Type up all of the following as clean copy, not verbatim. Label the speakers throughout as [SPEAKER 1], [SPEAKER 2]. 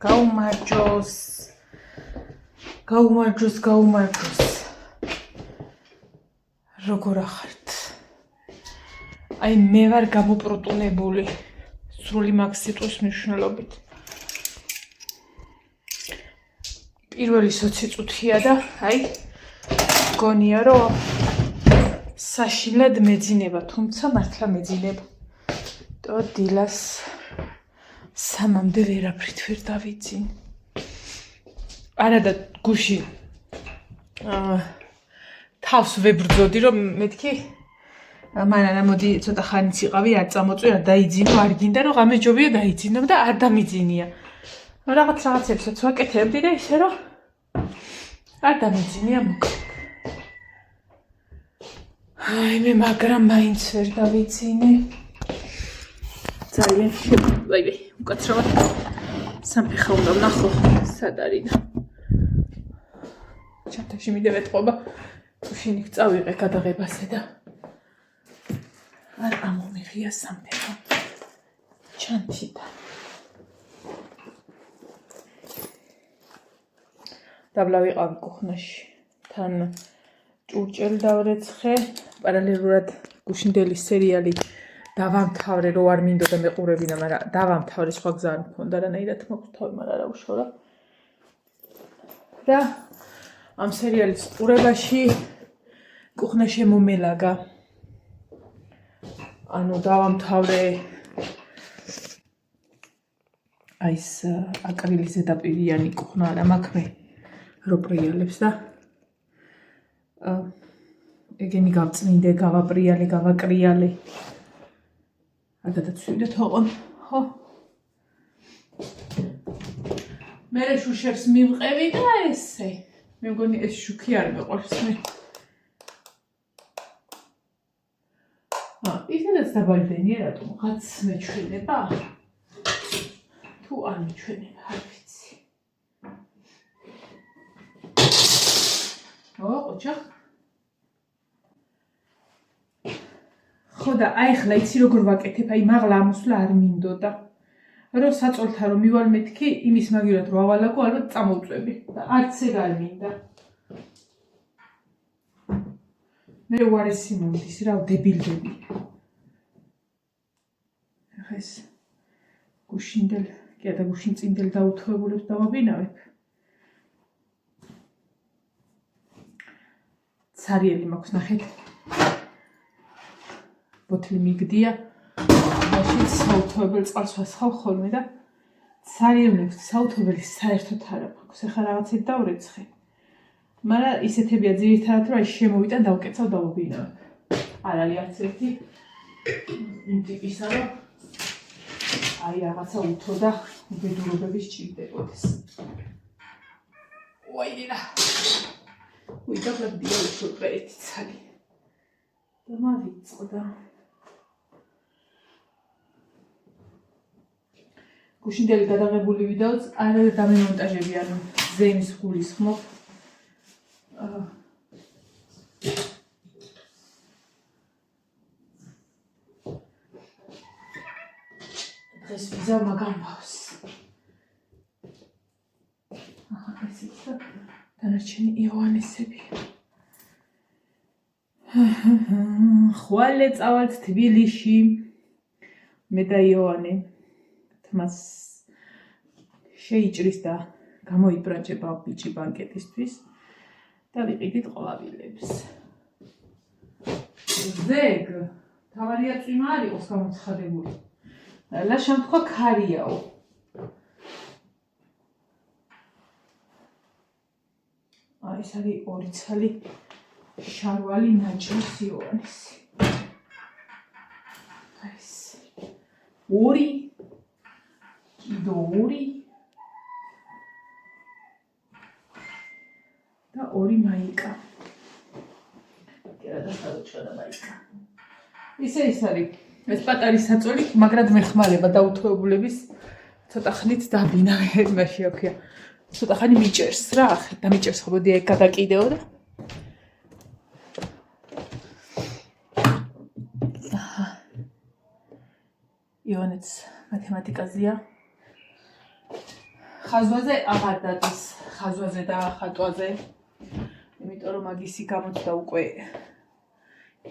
[SPEAKER 1] გაუმარჯოს. როგორ ახართ? აი მე ვარ გამოპროტუნებული სრული მაგ სიტყვის მნიშვნელობით. პირველი 20 წუთია და აი გონია რომ საშინლად მეძინება, თუმცა მართლა მეძინება. და დილას სამამდე ვერაფრით ვერ დავიძინე. არა და გუში თავს ვებრძოდი რომ მეთქი მანანა მოდი ცოტა ხანიც იყავი არ წამოწვი არ დაიძინო არ გინდა რომ ღამე ჯობია დაიძინო და არ დამიძინია. რაღაცებსაც ვაკეთებდი და ისე რომ არ დამიძინია მოკლედ. აი მე მაგრამ მაინც ვერ დავიძინე. ძალიან ვაი უკაცრავად სამფეხა უნდა ვნახო სად არის და ჩათაში მიდევეთყობა შენი წავიღე გადაღებაზე და არ ამომიღია სამფეხა ჩანთიდან დაბლა ვიყავი კუხნაში თან ჭურჭელი დავრეცხე პარალელურად გუშინდელი სერიალი დავამთავრე რო არ მინდოდა მეყურებინა მაგრამ დავამთავრე სხვა გზა არ მქონდა რანაირად მოგთავი მაგრამ არა უშორა და ამ სერიალის ყურებაში კუხნა შემომელაგა ანუ დავამთავრე აი ეს აკრილის ზედაპირიანი კუხნა არა მაქვს მე რო პრიალებს და ეგენი გავწმინდე გავაკრიალე გადაცვიდე თოყონ ხო მე შუშებს მივყევი და ესე მე მგონი ეს შუქი არ მეყვარს მე ისედაც დაბალდენია რატომ ღაც მეჩვენება თუ არ მეჩვენება არ ვიცი ოღონდ ხო და აი ხლა იცი როგორ ვაკეთებ აი მაღლა ამოსვლა არ მინდოდა რომ საწოლთან რომ მივალ მეთქი იმის მაგივრად რო ავალაგო ალბათ წამოვწვევი და არც ეგ არ მინდა მე უარესი მომდის რა დებილდები ახლა ეს გუშინდელ კი და გუშინწინდელ დაუთოებულებს დავაბინავებ ცარიელი მაქვს ნახეთ ბოთლი მიგდია მაშინ საუთოებელ წყალს ვასხავ ხოლმე და ცარიელებს საუთობელი საერთოდ არ აქვს ახლა რაღაცით დავრეცხე მაგრამ ისეთებია ძირითადად რომ აი შემოვიტან დავკეცავ დავაბინავებ არ არის არც ერთი იმ ტიპისა რომ აი რაღაცა უთო და უბედურობების ჭირდებოდეს ვაირა ვიდაბლდია უშვეეთი ცალი და მავიწყდა გუშინდელი გადაღებული ვიდეოც არ დამემონტაჟები ანუ ზემის გულის ხმობ დღეს ვიზავ მაგამბავს ესეც და დანარჩენი იოანესები ხვალე წავალთ თბილისში მე და იოანე თმას შეიჭრის და გამოიბრაჭება ბიჭი ბანკეტისთვის და ვიყიდით ყვავილებს ზეგ თავარია წვიმა არ იყოს გამოცხადებული რა შემთხვევა ქარიაო აი ეს არის ორი ცალი შარვალი ნაჭრის იოანესი ეს ორი კიდო ორი და ორი მაიკა კერა და სადოჭრა მაიკა ისე ის არის ეს პატარი საწოლი მაგრად მეხმარება დაუთოებულების ცოტა ხნით დაბინავე იმაში აქვია ცოტა ხანი მიჭერს რა და მიჭერს ხო მოდი ეგ გადაკიდეო და იოანეც მათემატიკაზეა ხაზვაზე აღარ დადის, ხაზვაზე და ხატვაზე. იმიტომ რომ მაგისი გამოჩნდა უკვე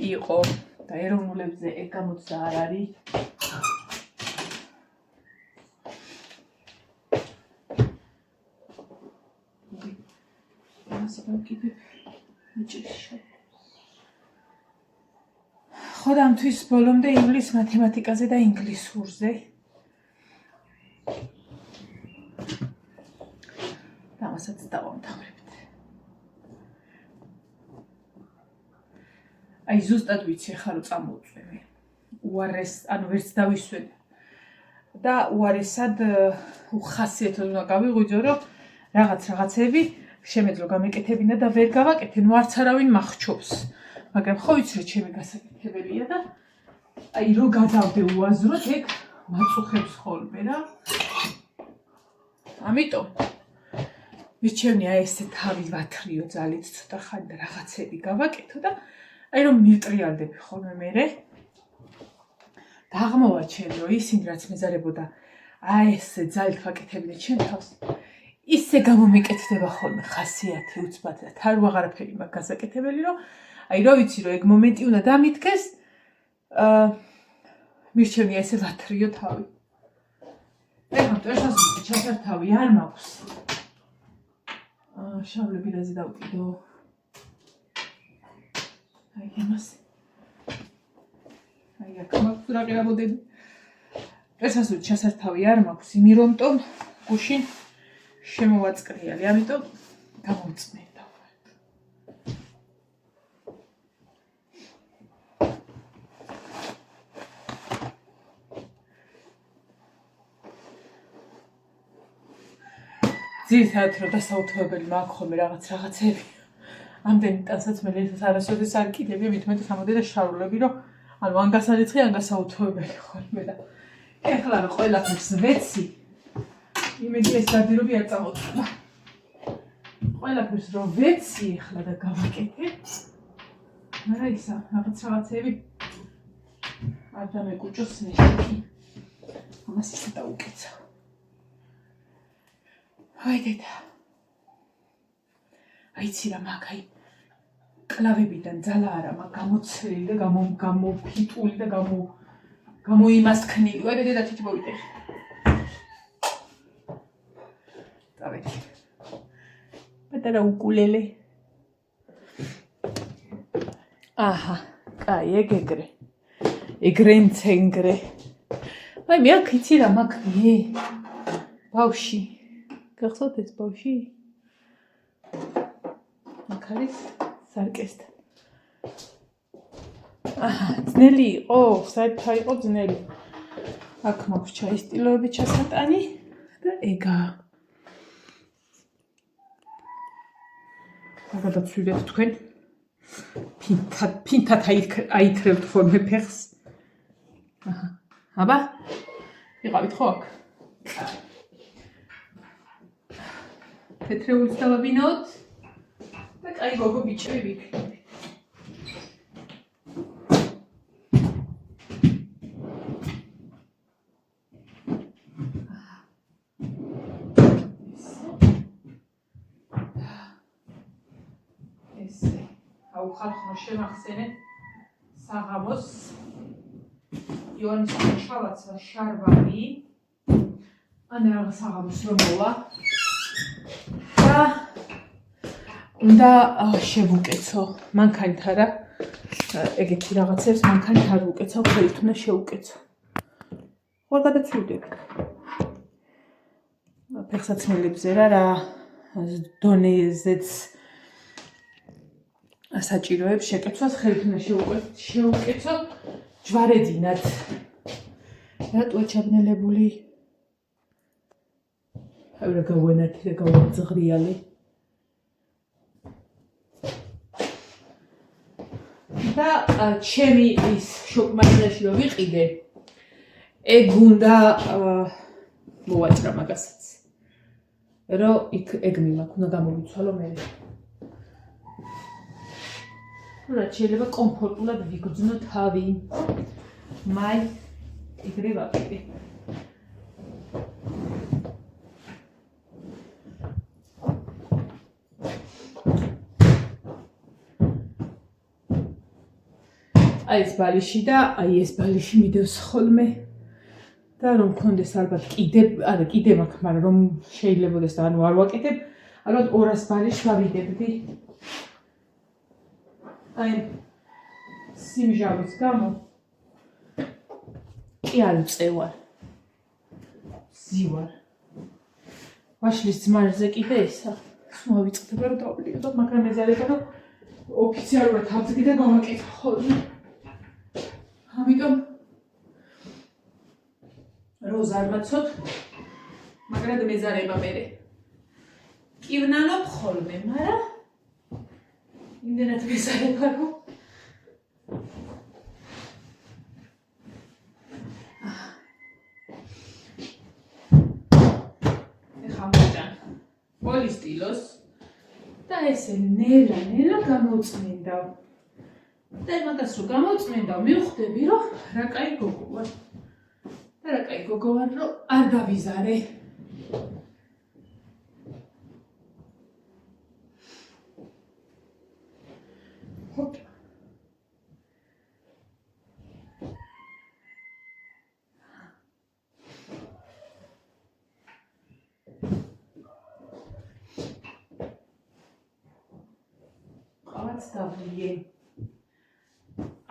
[SPEAKER 1] იყო და ეროვნულებზე ეგ გამოჩნდა არ არის. ხოდამთვის ბოლომდე ივლის მათემატიკაზე და ინგლისურზე. დამასაც დავამთავრებთ. აი ზუსტად ვიცი ხარ რომ წამოვწვევი. უარეს, ანუ ვერც დავისვენ. და უარესად უხასიათოდ უნდა გავიღვიძო რომ რაღაცები შემეძლო გამეკეთებინა და ვერ გავაკეთე, ნუ არც არავინ მახჩობს. მაგრამ ხო ვიცი რომ ჩემი გასაკეთებელია და აი რო გადავდე უაზროდ ეგ მაწუხებს ხოლმე რა. ამიტომ მირჩევნია ესე თავი ვათრიო ძალით ცოტა ხანი და რაღაცები გავაკეთო და აი რომ მირტრიალდები ხოლმე მერე და აღმოვაჩენე რომ ისინი რაც მეზარებოდა აი ესე ძალით ვაკეთებინე ჩემ თავს ისე გამომიკეთდება ხოლმე ხასიათი უცბად და თან ვაღარაფერი მაგ გასაკეთებელი რომ აი რო ვიცი რომ ეგ მომენტი უნდა დამიდგეს მირჩევნია ესე ვათრიო თავი. ეხლა წესას ჩასართავი არ მაქვს. შავლები რაზე დავკიდო. აი ამას. აი აქ მაქვს რაყირავდები. წესას ჩასართავი არ მაქვს, იმიტომ გუშინ შემოვაწყრიალი, ამიტომ გამომწმენდა. ძირითადად რომ დასაუთოებელი მაქვს ხოლმე რაღაცები. ამდენი ტანსაც მე ერთად არასოდეს არ კიდები, მithumetes ამოდე და შარულები რომ ანუ ან გასარიცხი, ან გასაუთოებელი ხოლმე და ეხლა რომ ყველაფერს ვეცი, იმედი ეს დადირობი არ წამოწვა. ყველაფერს რომ ვეცი ეხლა და გავაკეთე. მაგრამ ისა რაღაცები არ დამეკუჭოს ნეშტი. ამას ისე დაუკეცავ. აი დედა. აიცი რა მაგ აი კლავებიდან ძალა არა მაგ გამოცრილი და გამოფიტული და გამოიმასქნილი. აი დედა თითი მოვიდე. დავედი. პატარა უკულელე. აჰა, კაი, ეგრე. ეგრენცენგრე. აი მე აქ იცი რა მაგ ბავში. გახსოვთ ეს ბავში? აქ არის სარკესტა. აჰა, ძნელი იყო, საერთოდ იყო ძნელი. აქ მაქვს ჩაის სტილოები ჩასატანი და ეგა. გადაცვიდეთ თქვენ. ფინთად აითრევთ ხოლმე ფეხს. აჰა. აბა? იყავით ხო აქ? თეთრეულს დავაბინოთ და კაი გოგო ბიჭები ვიქნებით. ესე აუხალხო შემახსენე საღამოს იონის ჩავაცა შარბანი ან რაღაც საღამოს რომ მოვა უნდა შევუკეცო მანქანით არა ეგეთი რაღაცებს მანქანით არ უკეცო ხელით უნდა შევუკეცო. ხوار გადაცვიდები. ფეხსაცმელებზე რა დონეზეც საჭიროებს შეკეცვას ხელით უნდა შევუკეცო ჯვარედინად. რატოა ჩაბნელებული? აი რა გავენათი და გავაძღრიალი. და ჩემი ის შოკმაშინაში რომ ვიყიდე, ეგ უნდა მოვაჭრა მაგასაც. რომ იქ ეგ მიმაქვს, უნდა გამოვიცვალო მე. რა შეიძლება კომფორტულად ვიგრძნო თავი. მაი ეგრე ვაკეთე. აი ეს ბალიში და აი ეს ბალიში მიდევს ხოლმე და რომ მქონდეს ალბათ კიდე მაქვს, მაგრამ რომ შეიძლებოდეს და ანუ არ ვაკეთებ, ალბათ 200 ბალიშს ვავიდებდი. აი სიმჟავის გამო კი არ წევარ. ზივარ. ვაშლის ძმარზე კიდე ესა. მოვიწყდება რომ დავლიო, მაგრამ ეზარება რომ ოფიციალურად თავზე გავაკეთე ხოლმე. ამიტომ როზ არ მაცოთ, მაგრამ მეზარება მერე. კი ვნანობ ხოლმე, მაგრამ იმდენად მეზარება რომ პოლისტილოს და ესე ნელა გამოწმინდა. და მაგას რომ გამოწმინდა, მივხვდები რომ რა კაი გოგო ვარ. და რა კაი გოგო ვარ, რომ არ გავიზარე. ჰოპ. დავლიე.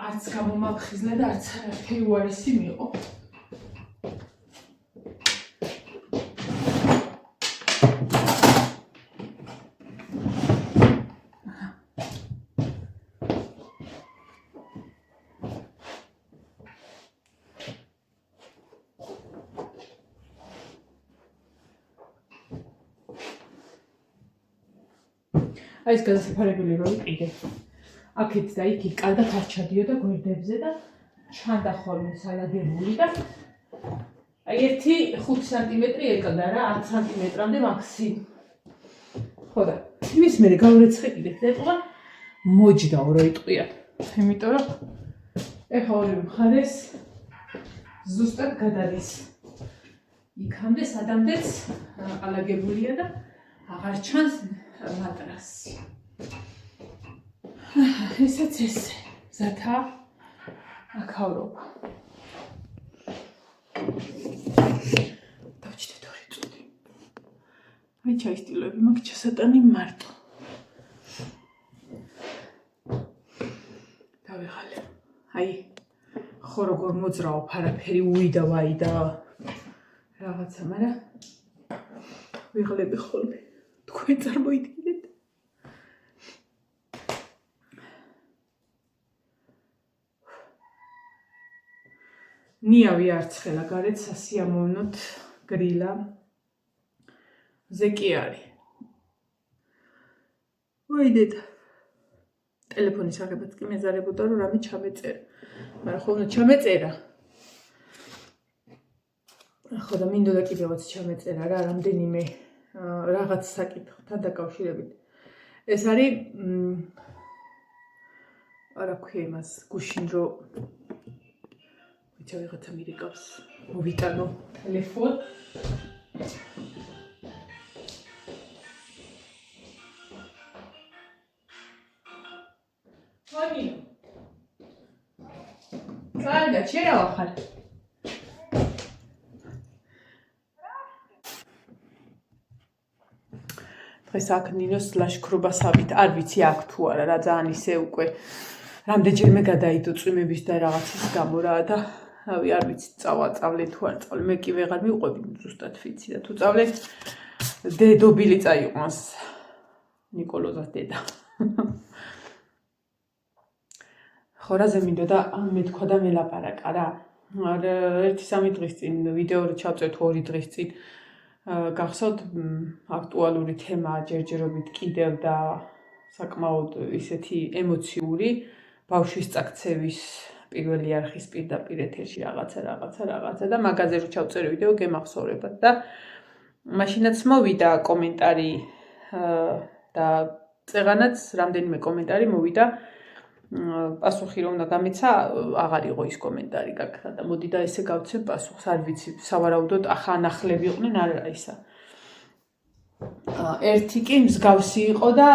[SPEAKER 1] არც გამომაფხიზნა და არც არაფერი უარესი მიიღო. აი ეს გადასაფარებელი რო იყიდე. აქეთ და იქით კარგად არ ჩადიოდა გვერდებზე და ჩანდა ხოლმე სალაგებული და აი 1-5 სანტიმეტრი ეკდა რა 10 სანტიმეტრამდე მაქსიმუმ. ხო და იმის მერე გავრეცხე კიდე ეტყვა მოჯდაო რო იტყვია. იმიტომ რომ ეხა ორივე მხარეს ზუსტად გადადის. იქამდე სადამდეც ალაგებულია და აღარ ჩანს მატრასი. ესაც ესე ზათა აქავრობა. დავჭიდეთ 2 წუთი. აი ჩაისტილოები მაქვს ჩასატანი მარტო. დავიღალე. აი ხო როგორ მოძრაობ არაფერი უიდა ვაიდა რაღაცა, მაგრამ ვიღლები ხოლმე. თქვენ წარმოიდგინეთ. ნიავი არცხელა გარეთ სასიამოვნოთ გრილა. ზე კი არის. ვაიდეთ. ტელეფონის აღებაც კი მეზარებოდა რომ რამე ჩამეწერა. მაგრამ ხოლმე ჩამეწერა. ხო და მინდოდა კიდევაც ჩამეწერა რა რამდენიმე რაღაც საკითხთან დაკავშირებით. ეს არის არა ქვია იმას გუშინ რო ვიცი ვიღაცა მირეკავს მოვიტანო ტელეფონ. ვანი კარგა ჩერა ვახარ. დღეს აქ ნინოს ლაშქრობასავით არ ვიცი აქ თუ არა რა ძალიან ისე უკვე რამდენჯერმე გადაიდო წვიმების და რაღაცის გამო რა და რავი არ ვიცი წავლე თუ არ წავლე მე კი ვეღარ მივყვები ზუსტად ვიცი და თუ წავლე დედობილი წაიყვანს ნიკოლოზას დედა. ხო რაზე მინდოდა მეთქვა და მელაპარაკა რა. 1-3 დღის წინ ვიდეო რო ჩავწერთ 2 დღის წინ გახსოვთ აქტუალური თემა ჯერჯერობით კიდევ და საკმაოდ ისეთი ემოციური ბავშვის წაქცევის პირველი არხის პირდაპირ ეთერში რაღაცა და მაგაზე რო ჩავწერე ვიდეო გემახსოვრებათ და მაშინაც მოვიდა კომენტარი და წეღანაც რამდენიმე კომენტარი მოვიდა პასუხი რომ უნდა გამეცა აღარ იყო ის კომენტარი გაქრა და მოდი და ესე გავცემ პასუხს არ ვიცი სავარაუდოდ ახალნახლები იყვნენ არა ისა. ერთი კი მსგავსი იყო და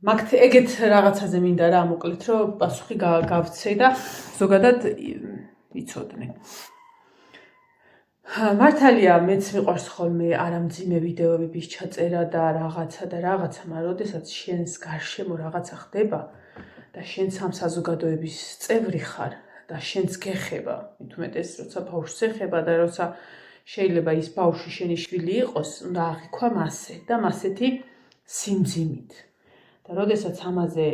[SPEAKER 1] მაგ ეგეთ რაღაცაზე მინდა რა მოკლედ რომ პასუხი გავცე და ზოგადად იცოდნენ. მართალია მეც მიყვარს ხოლმე არამძიმე ვიდეოების ჩაწერა და რაღაცა, მაგრამ როდესაც შენს გარშემო რაღაცა ხდება და შენც ამ საზოგადოების წევრი ხარ და შენც გეხება, მით უმეტეს როცა ბავშვს ეხება და როცა შეიძლება ის ბავშვი შენი შვილი იყოს, უნდა აღიქვა მასე და მასეთი სიმძიმით. და როდესაც ამაზე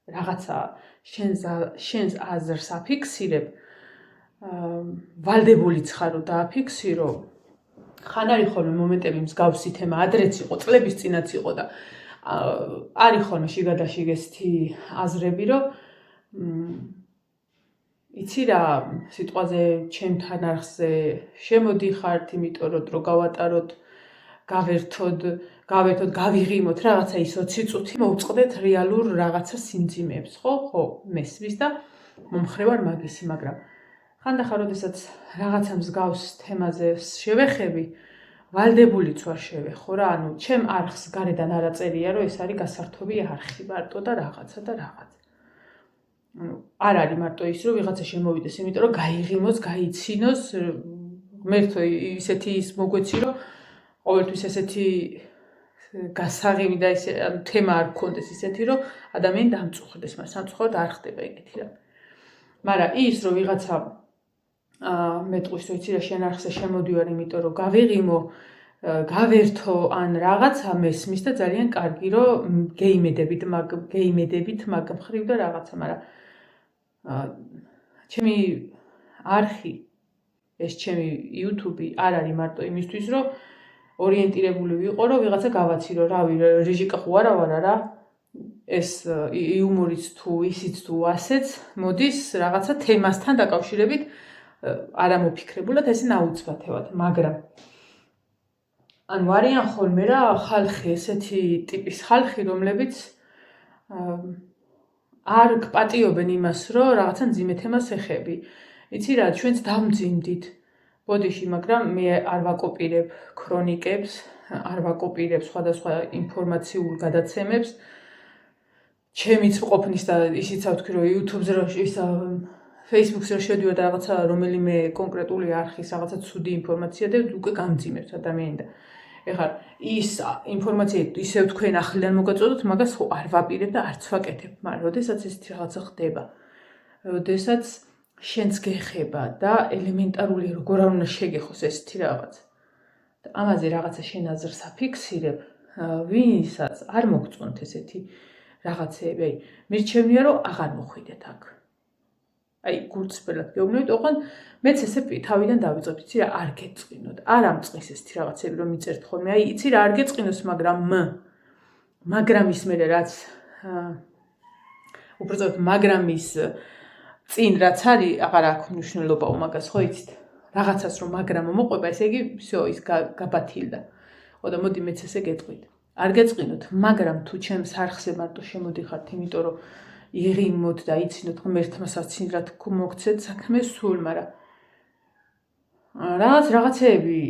[SPEAKER 1] რაღაცა შენს აზრს აფიქსირებ, ვალდებულიც ხარ რომ დააფიქსირო, ხან არის ხოლმე მომენტები მსგავსი თემა ადრეც იყო, წლების წინაც იყო და არის ხოლმე შიგადაშიგესთი აზრები, რომ იცი რა, სიტყვაზე ჩემთან არხზე შემოდიხართ, იმიტომ რომ დრო გავატაროთ, გავერთოთ, გავიღიმოთ რაღაცა ის 20 წუთი მოვწყდეთ რეალურ რაღაცა სიმძიმეებს, ხო, მესმის და მომხრევარ მაგისი, მაგრამ ხანდახან როდესაც რაღაცა მსგავს თემაზე შევეხები, ვალდებულიც ვარ შევეხო რა, ანუ ჩემ არხს გარედან არ აწერია, რომ ეს არის გასართობი არხი მარტო და რაღაცა. ანუ არ არის მარტო ის, რომ ვიღაცა შემოვიდეს, იმიტომ რომ გაიღიმოს, გაიცინოს, ღმერთო ისეთი ის მოგვეცი, რომ ყოველთვის ესეთი გასაღები და ისე თემა არ გქონდეს ისეთი, რომ ადამიანი დამწუხრდეს, მაგრამ სამწუხაროდ არ ხდება ეგეთი რა. მაგრამ ის, რომ ვიღაცა მეტყვის რომ იცი რა შენ არხზე შემოდივარ, იმიტომ რომ გავიღიმო, გავერთო ან რაღაცა მესმის და ძალიან კარგი რომ გეიმედებით მაგ მხრივ და რაღაცა, მაგრამ ჩემი არხი, ეს ჩემი YouTube არ არის მარტო იმისთვის, რომ ორიენტირებული ვიყო, რომ ვიღაცა გავაცირო, რავი, რეჟიკა ხო არა ვარა რა, ეს იუმორიც თუ ისიც თუ ასეც მოდის რაღაცა თემასთან დაკავშირებით არამოფიქრებულად ესე ნაუცბათევად, მაგრამ ანუ არიან ხოლმე რა ხალხი, ესეთი ტიპის ხალხი, რომლებიც არ გპატიობენ იმას, რომ რაღაცა მძიმე თემას ეხები. იცი რა, ჩვენც დავმძიმდით ბოდიში, მაგრამ მე არ ვაკოპირებ ქრონიკებს, არ ვაკოპირებ სხვადასხვა ინფორმაციულ გადაცემებს. ჩემიც ყოფნის და ისიც ავთქვი, რომ YouTube-ზე რომ Facebook-ზე შევდივარ და რაღაცა რომელიმე კონკრეტული არხის რაღაცა ცუდი ინფორმაცია და უკვე გამძიმებს ადამიანი და ეხლა ის ინფორმაცია ისევ თქვენ ახლიდან მოგაწოდოთ, მაგას ხო არ ვაპირებ და არც ვაკეთებ, მაგრამ როდესაც ესეთი რაღაცა ხდება, როდესაც შენც გეხება და ელემენტარული როგორ არ უნდა შეგეხოს ესეთი რაღაც. და ამაზე რაღაცა შენ აზრს აფიქსირებ, ვინსაც არ მოგწონთ ესეთი რაღაცეები, აი, მირჩევნია რომ აღარ მოხვიდეთ აქ. აი, გულწრფელად გეუბნებით, ოღონდ მეც ესე თავიდან დავიწყებ, იცი რა, არ გეწყინოთ, არ ამწყის ესეთი რაღაცები, რომ მიწერთ ხოლმე, აი, იცი რა, არ გეწყინოს, მაგრამ ის მერე რაც უბრალოდ მაგრამ ის წინ რაც არის, აღარ აქვს მნიშვნელობა მაგას, ხო იცით? რაღაცას რომ მაგრამ მოყვება, ესე იგი, всё, ის გაბათილდა. ხო და მოდი მეც ესე გეტყვით. არ გეწყინოთ, მაგრამ თუ ჩემს არხზე მარტო შემოდიხართ, იმიტომ რომ იღიმოთ და იცინოთ ღმერთმა საცინრად მოგცეთ საქმე სულ, მაგრამ რაღაცეები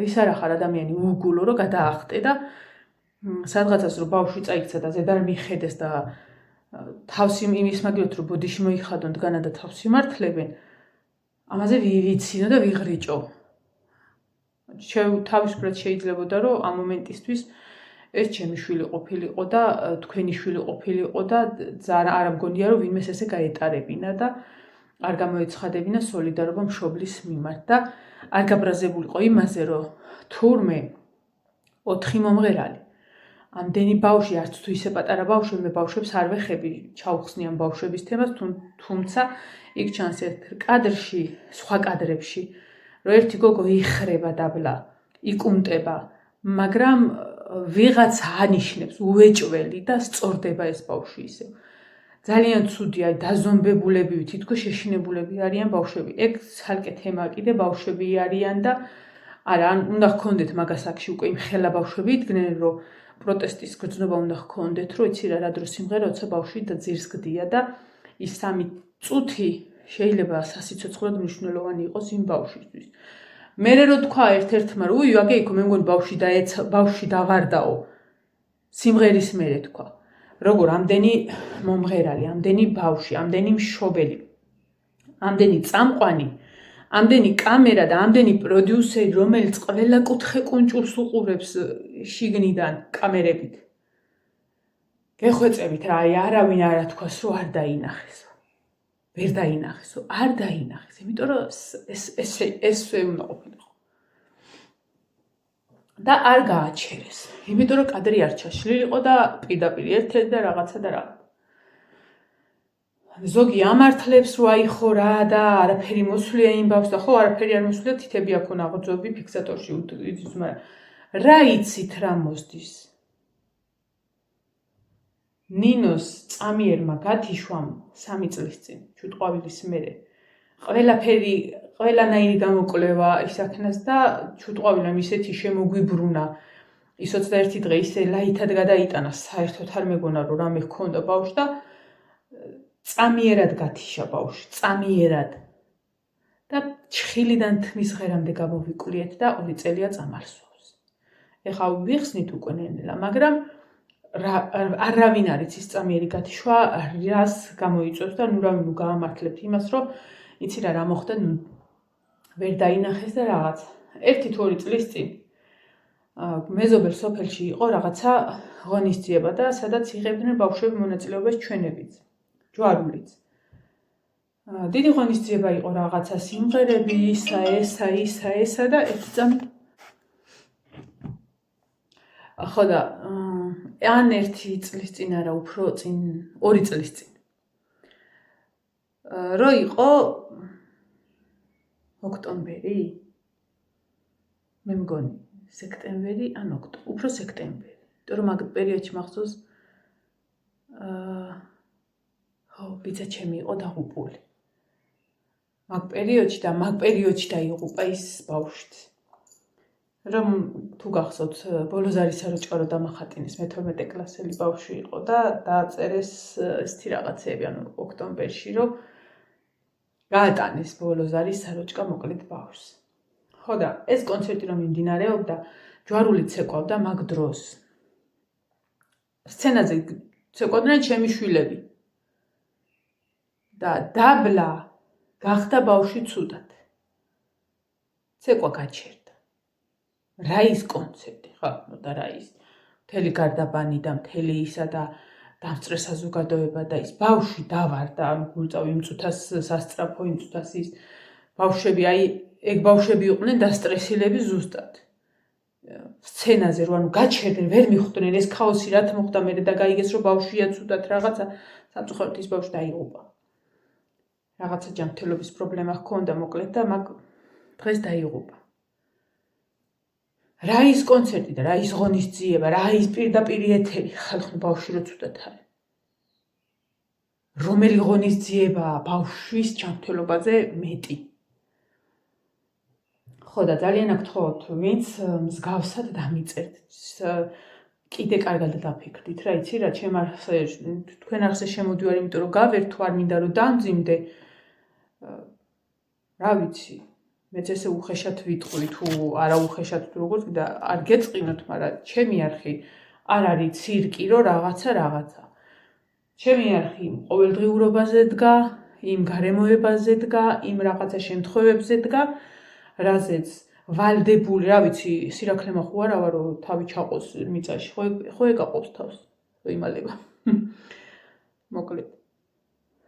[SPEAKER 1] ის არ ახარ ადამიანი უგულო რომ გადაახტე და სადღაცას რომ ბავშვი წაიქცა და ზედ არ მიხედეს და თავს იმის მაგილოთ რომ ბოდიში მოიხადონ დგანა და თავს იმართლებენ, ამაზე ვიცინო და ვიღრიჭო. თავისუფლად შეიძლებოდა რომ ამ მომენტისთვის ეს ჩემი შვილი ყოფილიყო და თქვენი შვილი ყოფილიყო და არ მგონია რომ ვინმეს ესე გაეტარებინა და არ გამოეცხადებინა სოლიდარობა მშობლის მიმართ და არ გაბრაზებულიყო იმაზე რომ თურმე 4 მომღერალი ამდენი ბავშვი, არც თუ ისე პატარა ბავშვი, მე ბავშვებს არ ვეხები ჩავხსნიან ბავშვების თემას, თუმცა იქ ჩანს ერთ კადრში, სხვა კადრებში, რომ ერთი გოგო იხრება დაბლა, იკუმტება, მაგრამ ვიღაც ანიშნებს უეჭველი და სწორდება ეს ბავშვი ისე. ძალიან ცუდია, დაზომბებულები, თითქოს შეშინებულები არიან ბავშვები. ეგ ცალკე თემა კიდე ბავშვები არიან და არა, უნდა გქონდეთ მაგას აქში უკვე იმ ხელა ბავშვები იდგნენ, რომ პროტესტის გრძნობა უნდა გქონდეთ, რომ იცი რა დრო სიმღერა, როცა ბავშვი და ძირს გდია და ის 3 წუთი შეიძლება სასიცოცხლოდ მნიშვნელოვანი იყოს იმ ბავშვისთვის. მერე რო თქვა ერთ-ერთმა, რომ უი, აგე იქო, მე მგონი ბავშვი დავარდაო. სიმღერის მერე თქვა, როგორ ამდენი მომღერალი, ამდენი ბავშვი, ამდენი მშობელი, ამდენი წამყვანი, ამდენი კამერა და ამდენი პროდიუსერი, რომელიც ყველა კუთხე კუნჭულს უყურებს შიგნიდან კამერებით. გეხვეწებით რა, არავინ არ ათქვას, რომ არ დაინახეს. ვერ დაინახესო, არ დაინახეს, იმიტომ რომ ესე უნდა ყოფილიყო. და არ გააჩერეს, იმიტომ რომ კადრი არ ჩაშლილიყო და პირდაპირ ერთ-ერთ და რაღაცა და რაღაც. ზოგი ამართლებს რომ აიხო რა და არაფერი მოსვლია იმ ბავშვს და ხო არაფერი არ მოსვლია, თითები აქ უნდა აღორძობი ფიქსატორში უთვლის, მაგრამ რა იცით რა მოსდის? ნინოს წამიერმა გათიშვამ 3 წლის წინ, ჩუტყვავილის მერე, ყველანაირი გამოკვლევა ისაქნას და ჩუტყვავილამ ისეთი შემოგვიბრუნა, ის 21 დღე ისე ლაითად გადაიტანა, საერთოდ არ მეგონა რომ რამე ჰქონდა ბავშვს და წამიერად გათიშა ბავშვი, წამიერად. და ჩხილიდან თმის ღერამდე გამოვიკვლიეთ და 2 წელია წამალსვავს. ეხლა ვიხსნით უკვე ნენელა, მაგრამ არავინ არ იცის წამიერი გათიშვა რას გამოიწვევს და ნუ გაამართლებთ იმას, რომ იცი რა მოხდა, ვერ დაინახეს და რაღაც. 1-2 წლის წინ მეზობელ სოფელში იყო რაღაცა ღონისძიება და სადაც იღებდნენ ბავშვები მონაწილეობას ჩვენებიც, ჯვარულიც. დიდი ღონისძიება იყო რაღაცა სიმღერები, ისა და ერთ წამით ხო და ან 1 წლის წინ არა, უფრო წინ, 2 წლის წინ. რო იყო ოქტომბერი? მე მგონი, სექტემბერი ან ოქტომბერი, უფრო სექტემბერი. იმიტომ რომ მაგ პერიოდში მახსოვს ხო, ბიძა ჩემი იყო დაღუპული. მაგ პერიოდში დაიღუპა ის ბავშვიც. რომ თუ გახსოვთ, ბოლოზარის საროჭყარო დამახატინეს, მე-12 კლასელი ბავშვი იყო და დააწერეს ესეთი რაღაცები, ანუ ოქტომბერში, რომ გაატანეს ბოლოზარის საროჭყა მოკლედ ბავშვს. ხო და ეს კონცერტი რომ მიმდინარეობდა, ჯვარულიც ცეკვავდა მაგ დროს. სცენაზე ცეკვავდნენ ჩემი შვილები. და დაბლა გახდა ბავშვი ცუდად. ცეკვა გაჩერდა. რა ის კონცერტი, ხო, და რა ის მთელი გარდაბანი და მთელი ისა და დამწრე საზოგადოება და ის ბავშვი დავარდა, გულწავ იმ წუთას სასწრაფო, იმ წუთას ის ბავშვები, ეგ ბავშვები იყვნენ დასტრესილები ზუსტად. სცენაზე რომ გაჩერდნენ, ვერ მიხვდნენ ეს ქაოსი რა მოხდა მერე და გაიგეს რომ ბავშვია ცუდად რაღაცა, სამწუხაროდ ის ბავშვი დაიღუპა. რაღაცა ჯანმრთელობის პრობლემა ჰქონდა მოკლედ და მაგ დღეს დაიღუპა. რა ის კონცერტი და რა ის ღონისძიება, რა ის პირდაპირ ეთერი, ხალხი ბავშვი რო ცუდად არის. რომელი ღონისძიებაა ბავშვის ჯანმრთელობაზე მეტი. ხო და ძალიან აგთხოვოთ, ვინც მსგავსად დამიწერთ. კიდე კარგად დაფიქრდით რა, იცი რა, თქვენ არხზე შემოდივარ, იმიტომ რომ გავერთო, არ მინდა რომ დამძიმდე. რა ვიცი, მეც ესე უხეშად ვიტყვი, თუ არა უხეშად თუ როგორც და არ გეწყინოთ, მაგრამ ჩემი არხი არ არის ცირკი, რომ რაღაცა. ჩემი არხი ყოველდღიურობაზე დგა, იმ გარემოებაზე დგა, იმ რაღაცა შემთხვევებზე დგა, რაზეც ვალდებული, რა ვიცი, სირაქლე მახვ არა ვარო, თავი ჩაყოს მიწაში, ხო ეკაყოფს თავს, იმალება. მოკლედ.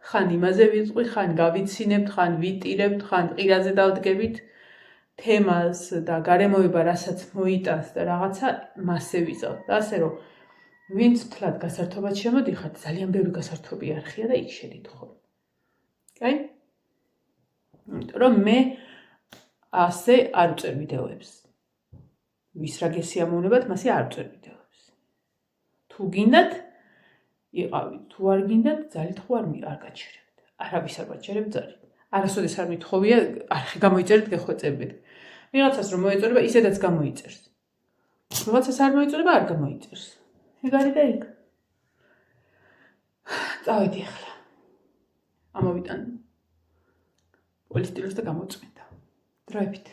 [SPEAKER 1] ხან იმაზე ვიწყვი, ხან გავიცინებთ, ხან ვიტირებთ, ხან ყირაზე დავდგებით თემას და გარემოება რასაც მოიტანს და რაღაცა მასე ვიზავთ. და ასე რომ ვინც თლად გასართობად შემოდიხართ, ძალიან ბევრი გასართობი არხია და იქ შედით ხოლმე. კაი? იმიტომ რომ მე ასე არ ვწერ ვიდეოებს. ვის რა გესიამოვნებათ, მასე არ ვწერ ვიდეოებს. თუ გინდათ, იყავით, თუ არ გინდათ, ძალით ხო არ გაჩერებთ. არავის არ გაჩერებთ ძალით. არასოდეს არ მithოვია, არხი გამოიწერეთ, გეხვეწებით. ვიღაცას რომ მოეწოდება, ისედაც გამოიწერს. ვიღაცას არ მოეწოდება, არ გამოიწერს. ეგ არის და ეგ. წავედი ახლა. ამოვიტან პოლისტილოს და გამოწმინდა. დროებით.